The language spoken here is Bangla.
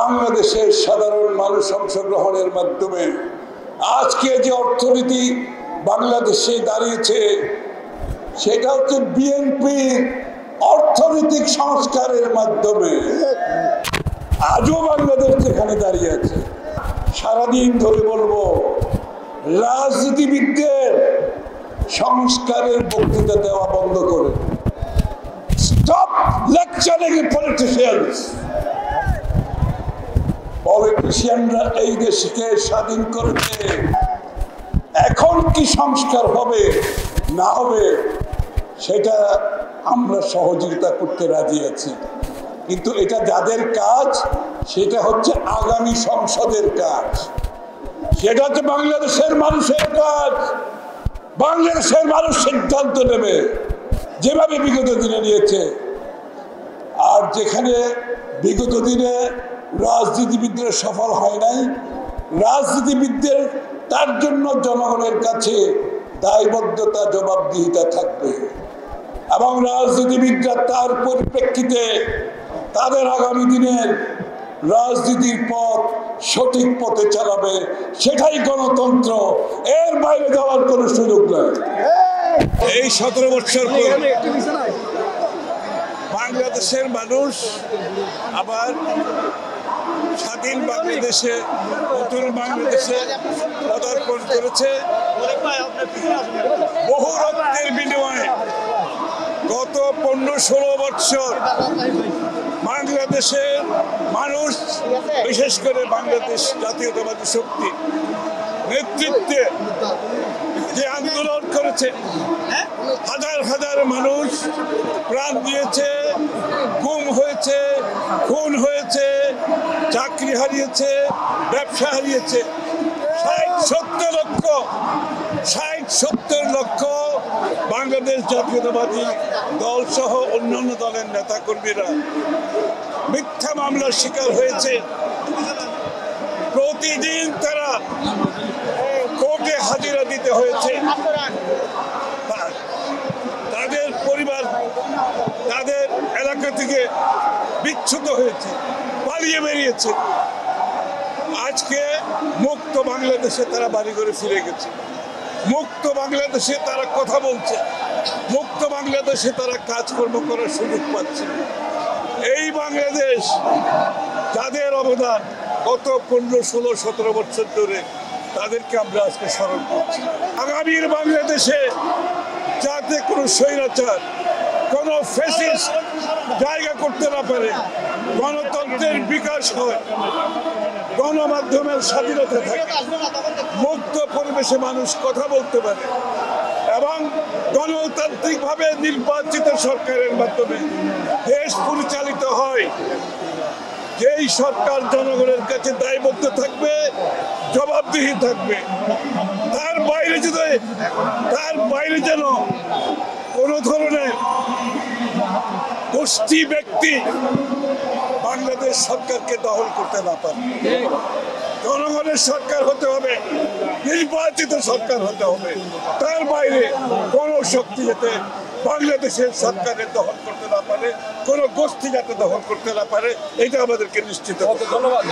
বাংলাদেশের সাধারণ মানুষ অংশগ্রহণের মাধ্যমে আজকে যে অর্থনীতি বাংলাদেশে দাঁড়িয়েছে সেটা হচ্ছে বিএনপির অর্থনৈতিক সংস্কারের মাধ্যমে। আজও বাংলাদেশ যেখানে দাঁড়িয়ে আছে, সারাদিন ধরে বলবো রাজনীতিবিদদের সংস্কারের বক্তৃতা দেওয়া বন্ধ করে। Stop lecturing politicians. পলিটিশিয়ানরা এই দেশকে স্বাধীন করেছে, এখন কি সংস্কার হবে না হবে সেটা আমরা সহযোগিতা করতে রাজি আছি, কিন্তু এটা যাদের কাজ সেটা হচ্ছে আগামী সংসদের কাজ, সেটা হচ্ছে বাংলাদেশের মানুষের কাজ। বাংলাদেশের মানুষ সিদ্ধান্ত নেবে যেভাবে বিগত দিনে নিয়েছে। আর যেখানে বিগত দিনে রাজনীতিবিদরা সফল হয় নাই, রাজনীতিবিদদের তার জন্য জনগণের কাছে দায়বদ্ধতা জবাবদিহিতা থাকবে এবং রাজনীতিবিদরা তার পরিপ্রেক্ষিতে তাদের আগামী দিনের রাজনীতির পথ সঠিক পথে চালাবে। সেটাই গণতন্ত্র, এর বাইরে যাওয়ার কোনো সুযোগ নয়। এই 17 বছর পর বাংলাদেশের মানুষ আবার স্বাধীন বাংলাদেশে, নতুন বাংলাদেশে পদার্পণ করেছে। বহু রক্তের বিনিময়ে গত 15-16 বছর বাংলাদেশের মানুষ, বিশেষ করে বাংলাদেশ জাতীয়তাবাদী শক্তি নেতৃত্বে যে আন্দোলন করেছে, হাজার হাজার মানুষ প্রাণ দিয়েছে, গুম হয়েছে, খুন হয়েছে, চাকরি হারিয়েছে, ব্যবসা হারিয়েছে। 60-70 লক্ষ বাংলাদেশ জাতীয়তাবাদী দল সহ অন্যান্য দলের নেতাকর্মীরা মিথ্যা মামলার শিকার হয়েছে। প্রতিদিন তারা কোর্টে হাজিরা দিতে হয়েছে। তাদের পরিবার তাদের এলাকা থেকে বিচ্যুত হয়েছে, পালিয়ে বেরিয়েছে। আজকে মুক্ত বাংলাদেশে তারা বাড়ি করে ফিরে গেছে, মুক্ত বাংলাদেশে তারা কথা বলছে, মুক্ত বাংলাদেশে তারা কাজকর্ম করার সুযোগ পাচ্ছে। এই বাংলাদেশ যাদের অবদান গত 15-16-17 বছর ধরে, তাদেরকে আমরা আজকে স্মরণ করছি। আগামীর বাংলাদেশে যাতে কোনো স্বৈরাচার, কোনো ফ্যাসিস্ট জায়গা করতে না পারে, গণতন্ত্রের বিকাশ হয়, গণমাধ্যমের স্বাধীনতা থাকে, মুক্ত পরিবেশে মানুষ কথা বলতে পারে এবং গণতান্ত্রিকভাবে নির্বাচিত সরকারের মাধ্যমে দেশ পরিচালিত হয়, যেই সরকার জনগণের কাছে দায়বদ্ধ থাকবে, জবাবদিহি থাকবে। তার বাইরে যেন কোনো ধরনের গোষ্ঠী ব্যক্তি বাংলাদেশ সরকারকে দখল করতে না পারে। জনগণের সরকার হতে হবে, নির্বাচিত সরকার হতে হবে। তার বাইরে কোনো শক্তি যাতে বাংলাদেশের সরকারের দখল করতে না পারে, কোনো গোষ্ঠী যাতে দখল করতে না পারে, এটা আমাদেরকে নিশ্চিত করতে হবে। ধন্যবাদ।